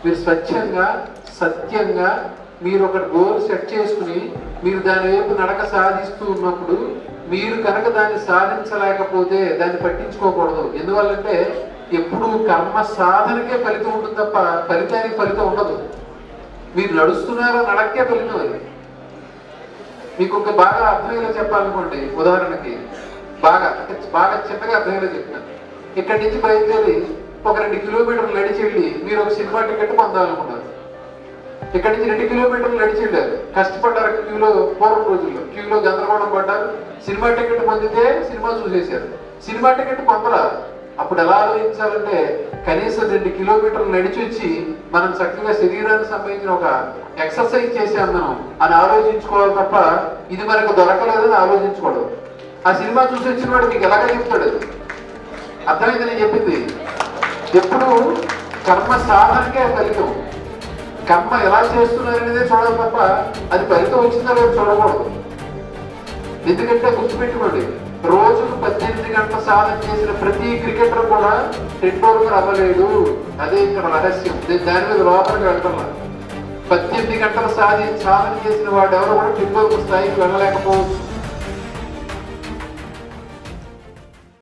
మీరు స్వచ్ఛంగా సత్యంగా మీరు ఒక గోల్ సెట్ చేసుకుని మీరు దాని వైపు నడక సాధిస్తూ ఉన్నప్పుడు మీరు కనుక దాన్ని సాధించలేకపోతే దాన్ని పట్టించుకోకూడదు. ఎందువల్లంటే ఎప్పుడు కర్మ సాధనకే ఫలితం ఉంటుంది తప్ప ఫలితానికి ఫలితం ఉండదు. మీరు నడుస్తున్నారో నడకే ఫలితం అది. మీకు ఒక బాగా అర్థమయ్యేలా చెప్పాలనుకోండి, ఉదాహరణకి బాగా చిన్నగా అర్థమయ్యేలా చెప్తాను. ఇక్కడి నుంచి బయలుదేరి ఒక 2 కిలోమీటర్లు నడిచి వెళ్ళి మీరు ఒక సినిమా టికెట్ పొందాలనుకున్నారు. ఇక్కడి నుంచి 2 కిలోమీటర్లు నడిచి వెళ్ళారు, కష్టపడ్డారు, పూర్వం రోజుల్లో క్యూలో గందరగోళం పడ్డారు, సినిమా టికెట్ పొందితే సినిమా చూసేశారు. సినిమా టికెట్ పొందరా? అప్పుడు ఎలా ఆలోచించాలంటే కనీసం 2 కిలోమీటర్లు నడిచి వచ్చి మనం చక్కగా శరీరానికి సంబంధించిన ఒక ఎక్సర్సైజ్ చేసాం మనం అని ఆలోచించుకోవాలి తప్ప ఇది మనకు దొరకలేదని ఆలోచించుకోవడం. ఆ సినిమా చూసి వచ్చిన వాడు మీకు ఎలాగ చెప్తాడు? అర్థమైంది నేను చెప్పింది. ఎప్పుడు కర్మ సాధనకే ఫలితం. కర్మ ఎలా చేస్తున్నారనేదే చూడాలి తప్ప అది ఫలితం వచ్చిందా లేదో చూడకూడదు. ఎందుకంటే గుర్తుపెట్టుకోండి, రోజుకు 18 గంటల సాధన చేసిన ప్రతి క్రికెటర్ కూడా 10 ఓవర్లు అవ్వలేడు. అదే ఇక్కడ రహస్యం. నేను దాని మీద లోపలికి వెళ్తున్నా. 18 గంటల సాధన చేసిన వాడు ఎవరు కూడా 10 ఓవర్ల స్థాయికి వెళ్ళలేకపోవచ్చు.